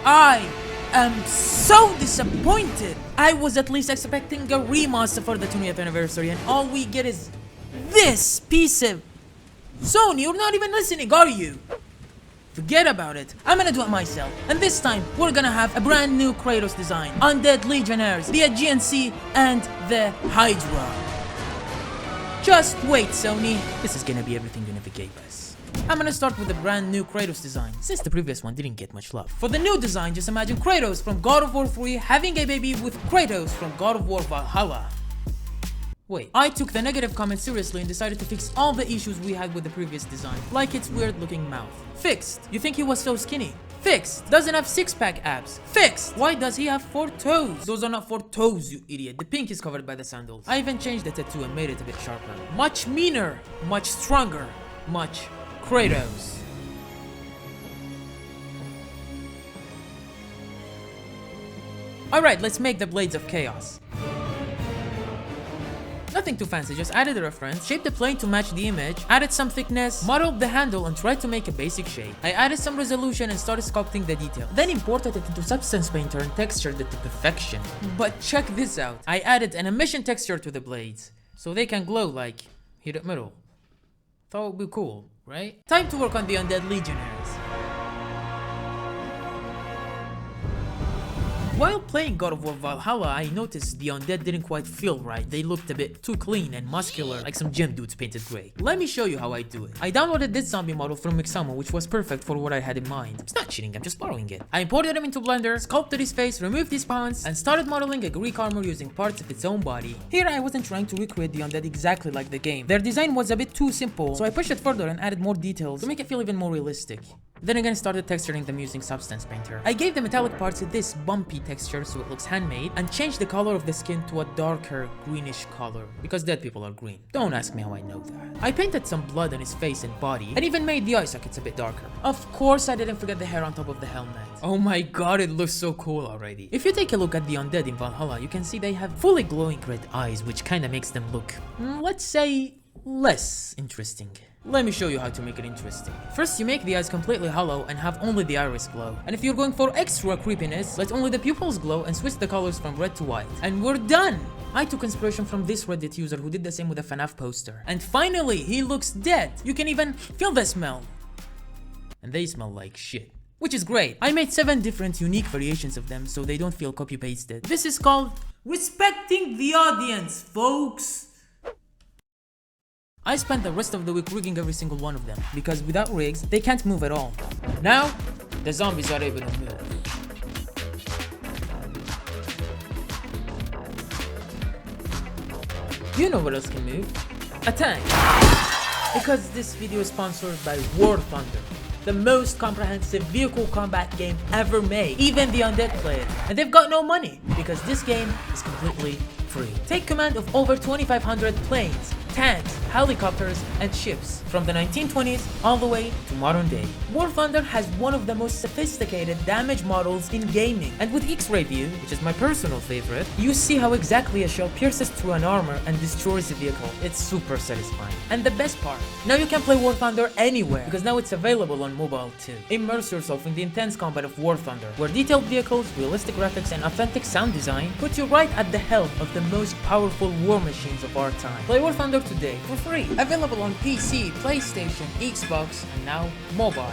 I am so disappointed. I was at least expecting a remaster for the 20th anniversary, and all we get is this piece of... Sony, you're not even listening, are you? Forget about it. I'm gonna do it myself. And this time, we're gonna have a brand new Kratos design. Undead Legionnaires, the GNC, and the Hydra. Just wait, Sony. This is gonna be everything you never gave us. I'm gonna start with the brand new Kratos design, since the previous one didn't get much love. For the new design, just imagine Kratos from God of War 3 having a baby with Kratos from God of War Valhalla. Wait, I took the negative comments seriously and decided to fix all the issues we had with the previous design, like its weird looking mouth. Fixed. You think he was so skinny? Fixed. Doesn't have six-pack abs. Fixed. Why does he have 4 toes? Those are not 4 toes, you idiot. The pink is covered by the sandals. I even changed the tattoo and made it a bit sharper. Much meaner, much stronger, much Kratos. Alright, let's make the Blades of Chaos. Nothing too fancy, just added a reference, shaped the plane to match the image, added some thickness, modeled the handle and tried to make a basic shape. I added some resolution and started sculpting the detail. Then imported it into Substance Painter and textured it to perfection. But check this out, I added an emission texture to the blades, so they can glow like Heat Up Metal. Thought it would be cool, right? Time to work on the Undead Legionnaires. While playing God of War Valhalla, I noticed the undead didn't quite feel right. They looked a bit too clean and muscular, like some gym dudes painted grey. Let me show you how I do it. I downloaded this zombie model from Mixamo, which was perfect for what I had in mind. It's not cheating, I'm just borrowing it. I imported him into Blender, sculpted his face, removed his pants, and started modeling a Greek armor using parts of its own body. Here I wasn't trying to recreate the undead exactly like the game. Their design was a bit too simple, so I pushed it further and added more details to make it feel even more realistic. Then again started texturing them using Substance Painter. I gave the metallic parts this bumpy texture so it looks handmade, and changed the color of the skin to a darker greenish color, because dead people are green. Don't ask me how I know that. I painted some blood on his face and body, and even made the eye sockets a bit darker. Of course I didn't forget the hair on top of the helmet. Oh my god, it looks so cool already. If you take a look at the undead in Valhalla, you can see they have fully glowing red eyes, which kinda makes them look, let's say, less interesting. Let me show you how to make it interesting. First, you make the eyes completely hollow and have only the iris glow. And if you're going for extra creepiness, let only the pupils glow and switch the colors from red to white. And we're done! I took inspiration from this Reddit user who did the same with a FNAF poster. And finally, he looks dead! You can even feel the smell. And they smell like shit. Which is great. I made 7 different unique variations of them so they don't feel copy-pasted. This is called respecting the audience, folks! I spent the rest of the week rigging every single one of them, because without rigs, they can't move at all. Now, the zombies are able to move. You know what else can move? A tank! Because this video is sponsored by War Thunder, the most comprehensive vehicle combat game ever made. Even the undead play it, and they've got no money, because this game is completely free. Take command of over 2,500 planes, tanks, helicopters, and ships from the 1920s all the way to modern day. War Thunder has one of the most sophisticated damage models in gaming, and with X-ray view, which is my personal favorite, you see how exactly a shell pierces through an armor and destroys the vehicle. It's super satisfying. And the best part, now you can play War Thunder anywhere, because now it's available on mobile too. Immerse yourself in the intense combat of War Thunder, where detailed vehicles, realistic graphics, and authentic sound design put you right at the helm of the most powerful war machines of our time. Play War Thunder today for free. Available on PC, PlayStation, Xbox, and now mobile.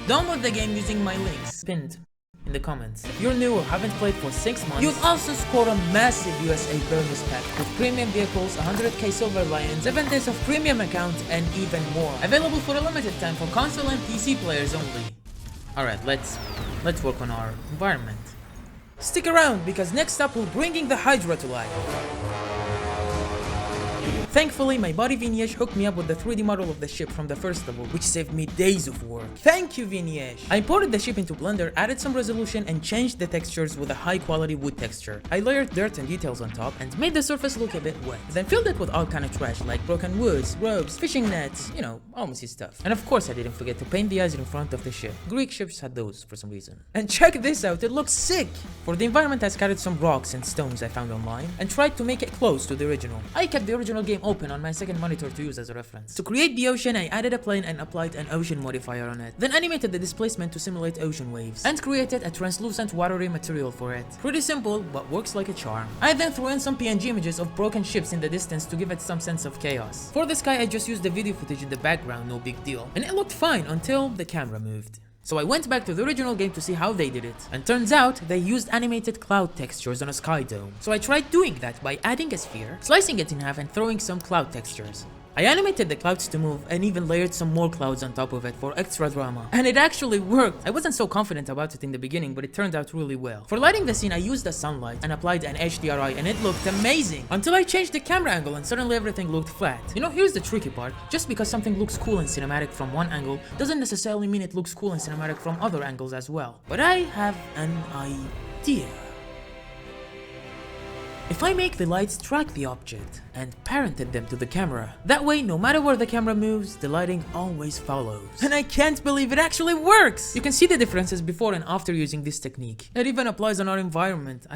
Download the game using my links pinned in the comments. If you're new or haven't played for 6 months, you'll also score a massive USA bonus pack with premium vehicles, 100k silver lions, 7 days of premium account, and even more. Available for a limited time for console and PC players only. Alright, let's work on our environment. Stick around, because next up we're bringing the Hydra to life. Thankfully, my buddy Viniesh hooked me up with the 3D model of the ship from the first level, which saved me days of work. Thank you, Viniesh! I imported the ship into Blender, added some resolution, and changed the textures with a high-quality wood texture. I layered dirt and details on top, and made the surface look a bit wet. Then filled it with all kind of trash, like broken woods, ropes, fishing nets, you know, all messy stuff. And of course I didn't forget to paint the eyes in front of the ship. Greek ships had those for some reason. And check this out, it looks sick! For the environment I scattered some rocks and stones I found online, and tried to make it close to the original. I kept the original game game open on my second monitor to use as a reference. To create the ocean, I added a plane and applied an ocean modifier on it. Then animated the displacement to simulate ocean waves, and created a translucent watery material for it. Pretty simple, but works like a charm. I then threw in some PNG images of broken ships in the distance to give it some sense of chaos. For the sky, I just used the video footage in the background, no big deal. And it looked fine until the camera moved. So I went back to the original game to see how they did it, and turns out they used animated cloud textures on a sky dome. So I tried doing that by adding a sphere, slicing it in half and throwing some cloud textures. I animated the clouds to move and even layered some more clouds on top of it for extra drama. And it actually worked! I wasn't so confident about it in the beginning, but it turned out really well. For lighting the scene, I used the sunlight and applied an HDRI and it looked amazing! Until I changed the camera angle and suddenly everything looked flat. You know, here's the tricky part. Just because something looks cool in cinematic from one angle doesn't necessarily mean it looks cool in cinematic from other angles as well. But I have an idea. If I make the lights track the object and parented them to the camera, that way no matter where the camera moves, the lighting always follows. And I can't believe it actually works! You can see the differences before and after using this technique. It even applies on our environment.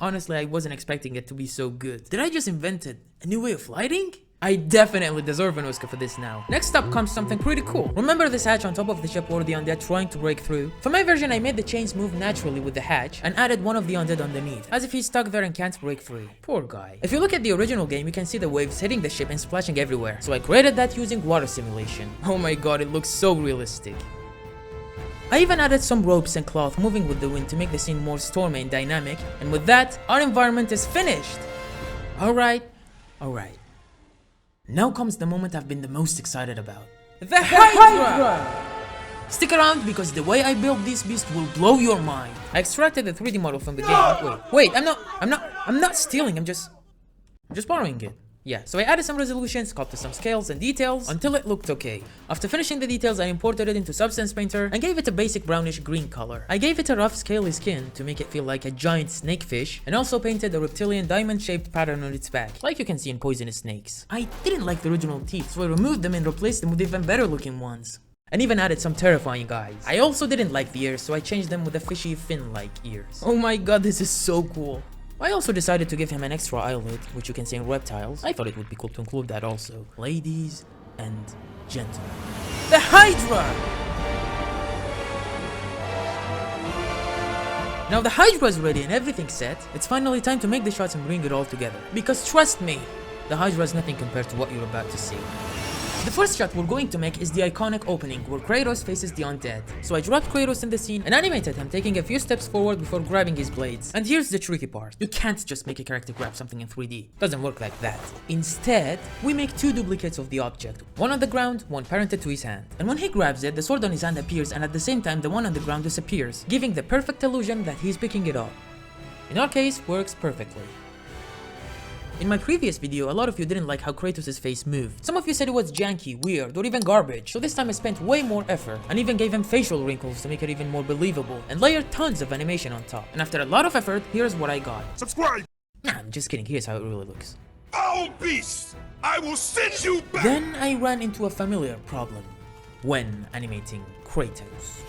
Honestly, I wasn't expecting it to be so good. Did I just invent a new way of lighting? I definitely deserve an Oscar for this now. Next up comes something pretty cool. Remember this hatch on top of the ship where the undead trying to break through? For my version, I made the chains move naturally with the hatch and added one of the undead underneath, as if he's stuck there and can't break free. Poor guy. If you look at the original game, you can see the waves hitting the ship and splashing everywhere. So I created that using water simulation. Oh my god, it looks so realistic. I even added some ropes and cloth moving with the wind to make the scene more stormy and dynamic, and with that, our environment is finished! Alright. Now comes the moment I've been the most excited about. The Hydra! Stick around because the way I built this beast will blow your mind. I extracted the 3D model from the game. Wait, I'm not stealing, I'm just borrowing it. Yeah, so I added some resolution, sculpted some scales and details until it looked okay. After finishing the details, I imported it into Substance Painter and gave it a basic brownish green color. I gave it a rough scaly skin to make it feel like a giant snakefish, and also painted a reptilian diamond-shaped pattern on its back, like you can see in poisonous snakes. I didn't like the original teeth, so I removed them and replaced them with even better looking ones. And even added some terrifying eyes. I also didn't like the ears, so I changed them with the fishy fin-like ears. Oh my god, this is so cool. I also decided to give him an extra eyelid, which you can see in reptiles. I thought it would be cool to include that also. Ladies and gentlemen, the Hydra! Now the Hydra is ready and everything's set. It's finally time to make the shots and bring it all together. Because trust me, the Hydra is nothing compared to what you're about to see. The first shot we're going to make is the iconic opening where Kratos faces the undead. So I dropped Kratos in the scene and animated him taking a few steps forward before grabbing his blades. And here's the tricky part. You can't just make a character grab something in 3D. Doesn't work like that. Instead, we make two duplicates of the object. One on the ground, one parented to his hand. And when he grabs it, the sword on his hand appears and at the same time the one on the ground disappears, giving the perfect illusion that he's picking it up. In our case, works perfectly. In my previous video, a lot of you didn't like how Kratos' face moved. Some of you said it was janky, weird, or even garbage. So this time I spent way more effort and even gave him facial wrinkles to make it even more believable and layered tons of animation on top. And after a lot of effort, here's what I got. Subscribe! Nah, I'm just kidding, here's how it really looks. Foul beast! I will send you back! Then I ran into a familiar problem when animating Kratos.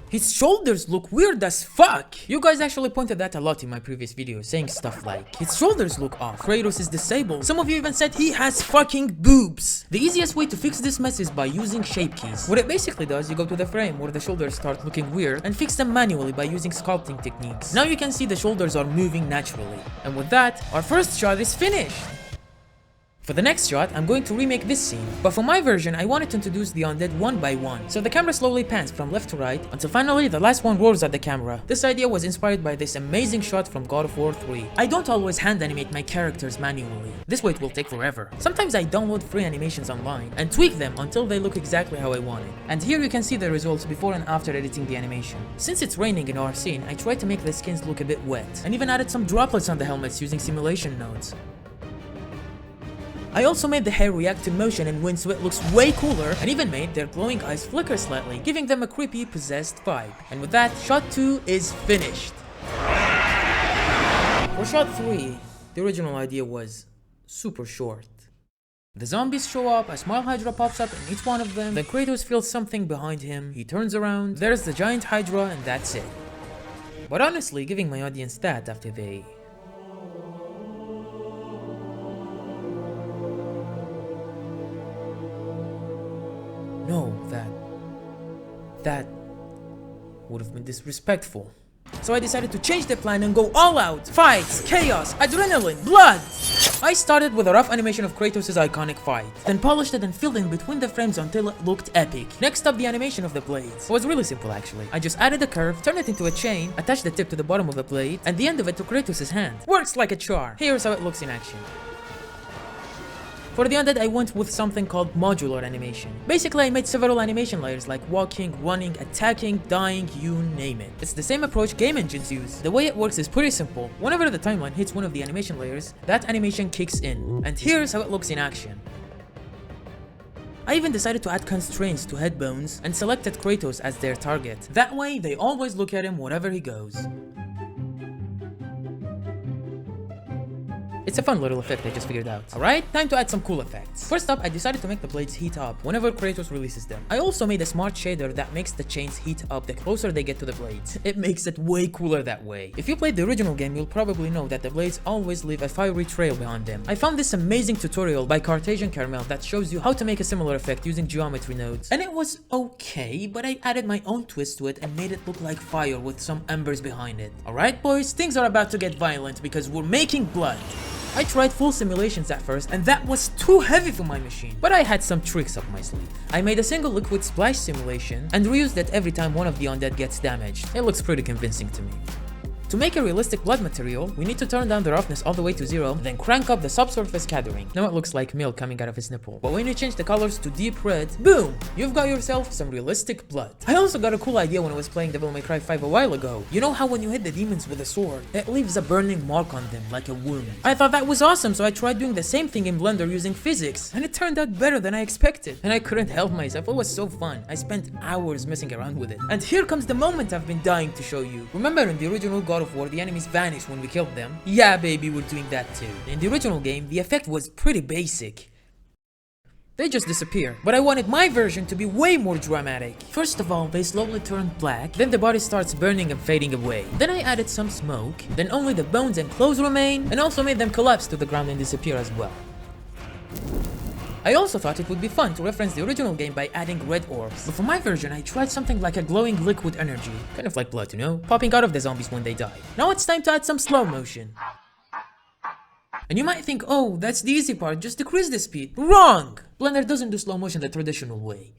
His shoulders look weird as fuck! You guys actually pointed that a lot in my previous video, saying stuff like, his shoulders look off, Kratos is disabled. Some of you even said he has fucking boobs! The easiest way to fix this mess is by using shape keys. What it basically does, you go to the frame where the shoulders start looking weird and fix them manually by using sculpting techniques. Now you can see the shoulders are moving naturally. And with that, our first shot is finished! For the next shot, I'm going to remake this scene, but for my version, I wanted to introduce the undead one by one, so the camera slowly pans from left to right, until finally the last one roars at the camera. This idea was inspired by this amazing shot from God of War 3. I don't always hand animate my characters manually, this way it will take forever. Sometimes I download free animations online, and tweak them until they look exactly how I want it. And here you can see the results before and after editing the animation. Since it's raining in our scene, I tried to make the skins look a bit wet, and even added some droplets on the helmets using simulation nodes. I also made the hair react to motion and wind so it looks way cooler, and even made their glowing eyes flicker slightly, giving them a creepy, possessed vibe. And with that, shot 2 is finished. For shot 3, the original idea was super short. The zombies show up, a small Hydra pops up in each one of them, then Kratos feels something behind him, he turns around, there's the giant Hydra, and that's it. But honestly, giving my audience that after they No, that would have been disrespectful. So I decided to change the plan and go all out. Fights, chaos, adrenaline, blood! I started with a rough animation of Kratos' iconic fight, then polished it and filled in between the frames until it looked epic. Next up, the animation of the blades. It was really simple actually. I just added a curve, turned it into a chain, attached the tip to the bottom of the blade, and the end of it to Kratos' hand. Works like a charm. Here's how it looks in action. For the undead, I went with something called modular animation. Basically, I made several animation layers like walking, running, attacking, dying, you name it. It's the same approach game engines use. The way it works is pretty simple. Whenever the timeline hits one of the animation layers, that animation kicks in. And here's how it looks in action. I even decided to add constraints to head bones and selected Kratos as their target. That way, they always look at him wherever he goes. It's a fun little effect I just figured out. Alright, time to add some cool effects. First up, I decided to make the blades heat up whenever Kratos releases them. I also made a smart shader that makes the chains heat up the closer they get to the blades. It makes it way cooler that way. If you played the original game, you'll probably know that the blades always leave a fiery trail behind them. I found this amazing tutorial by Cartesian Caramel that shows you how to make a similar effect using geometry nodes. And it was okay, but I added my own twist to it and made it look like fire with some embers behind it. Alright boys, things are about to get violent because we're making blood. I tried full simulations at first and that was too heavy for my machine, but I had some tricks up my sleeve. I made a single liquid splash simulation and reused it every time one of the undead gets damaged. It looks pretty convincing to me. To make a realistic blood material, we need to turn down the roughness all the way to 0, then crank up the subsurface scattering. Now it looks like milk coming out of his nipple. But when you change the colors to deep red, boom! You've got yourself some realistic blood. I also got a cool idea when I was playing Devil May Cry 5 a while ago. You know how when you hit the demons with a sword, it leaves a burning mark on them like a wound. I thought that was awesome, so I tried doing the same thing in Blender using physics, and it turned out better than I expected. And I couldn't help myself, it was so fun. I spent hours messing around with it. And here comes the moment I've been dying to show you. Remember in the original God of War, the enemies vanished when we killed them? Yeah baby, we're doing that too. In the original game, the effect was pretty basic. They just disappear. But I wanted my version to be way more dramatic. First of all, they slowly turn black, then the body starts burning and fading away. Then I added some smoke, then only the bones and clothes remain, and also made them collapse to the ground and disappear as well. I also thought it would be fun to reference the original game by adding red orbs, but for my version I tried something like a glowing liquid energy, kind of like blood, you know, popping out of the zombies when they die. Now it's time to add some slow motion. And you might think, oh, that's the easy part, just decrease the speed. Wrong! Blender doesn't do slow motion the traditional way.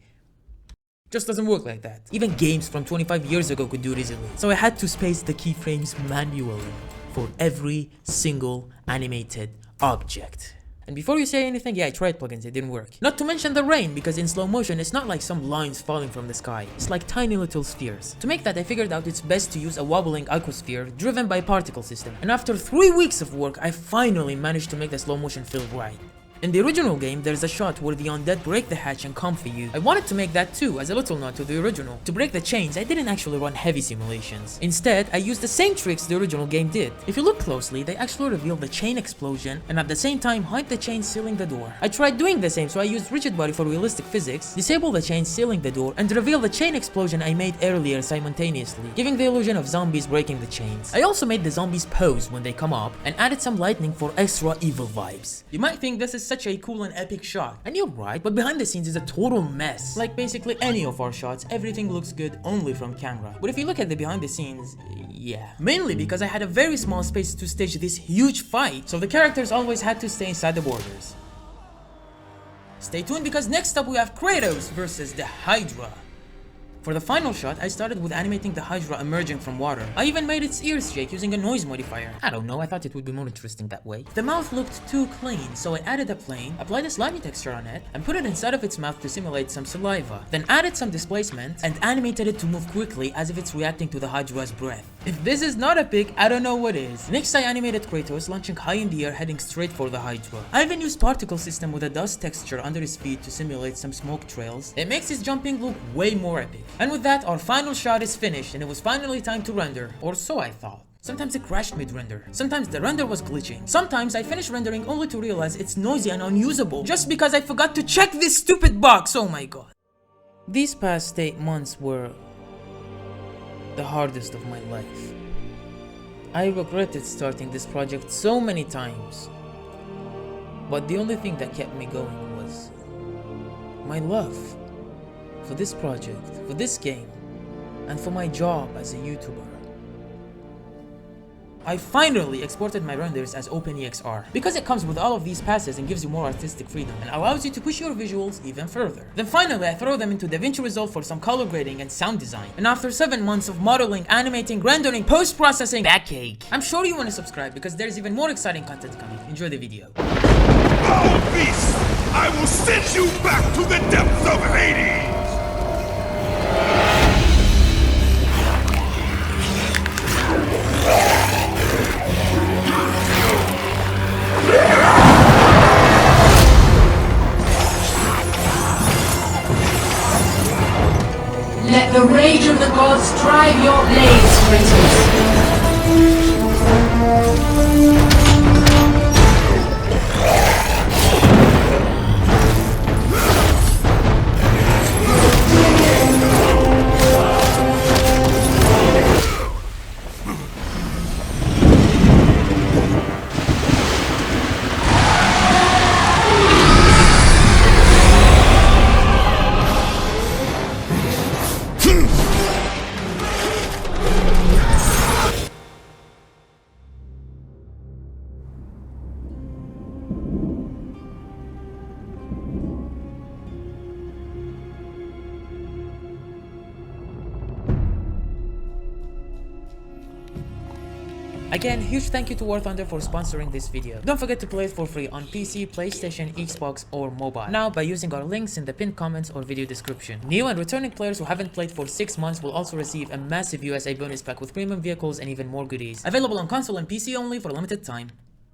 Just doesn't work like that. Even games from 25 years ago could do it easily. So I had to space the keyframes manually for every single animated object. And before you say anything, yeah, I tried plugins, it didn't work. Not to mention the rain, because in slow motion, it's not like some lines falling from the sky. It's like tiny little spheres. To make that, I figured out it's best to use a wobbling icosphere driven by particle system. And after 3 weeks of work, I finally managed to make the slow motion feel right. In the original game, there's a shot where the undead break the hatch and come for you. I wanted to make that too, as a little nod to the original. To break the chains, I didn't actually run heavy simulations. Instead, I used the same tricks the original game did. If you look closely, they actually reveal the chain explosion and at the same time hide the chain sealing the door. I tried doing the same, so I used rigid body for realistic physics, disable the chain sealing the door, and reveal the chain explosion I made earlier simultaneously, giving the illusion of zombies breaking the chains. I also made the zombies pose when they come up and added some lightning for extra evil vibes. You might think this is such a cool and epic shot, and you're right, but behind the scenes is a total mess. Like basically any of our shots, everything looks good only from camera. But if you look at the behind the scenes, yeah. Mainly because I had a very small space to stage this huge fight, so the characters always had to stay inside the borders. Stay tuned because next up we have Kratos versus the Hydra. For the final shot, I started with animating the Hydra emerging from water. I even made its ears shake using a noise modifier. I don't know, I thought it would be more interesting that way. The mouth looked too clean, so I added a plane, applied a slimy texture on it, and put it inside of its mouth to simulate some saliva. Then added some displacement, and animated it to move quickly as if it's reacting to the Hydra's breath. If this is not epic, I don't know what is. Next, I animated Kratos launching high in the air heading straight for the Hydra. I even used particle system with a dust texture under his feet to simulate some smoke trails. It makes his jumping look way more epic. And with that, our final shot is finished and it was finally time to render, or so I thought. Sometimes it crashed mid-render, sometimes the render was glitching, sometimes I finished rendering only to realize it's noisy and unusable just because I forgot to check this stupid box, oh my god. These past 8 months were the hardest of my life. I regretted starting this project so many times, but the only thing that kept me going was my love for this project, for this game, and for my job as a YouTuber. I finally exported my renders as OpenEXR because it comes with all of these passes and gives you more artistic freedom and allows you to push your visuals even further. Then finally I throw them into DaVinci Resolve for some color grading and sound design. And after 7 months of modeling, animating, rendering, post-processing, backache, I'm sure you want to subscribe because there's even more exciting content coming. Enjoy the video. Foul beast! I will send you back to the depths of Hades! Let the rage of the gods drive your blades, Kratos. Again, huge thank you to War Thunder for sponsoring this video. Don't forget to play it for free on PC, PlayStation, Xbox, or mobile. Now by using our links in the pinned comments or video description. New and returning players who haven't played for 6 months will also receive a massive USA bonus pack with premium vehicles and even more goodies. Available on console and PC only for a limited time.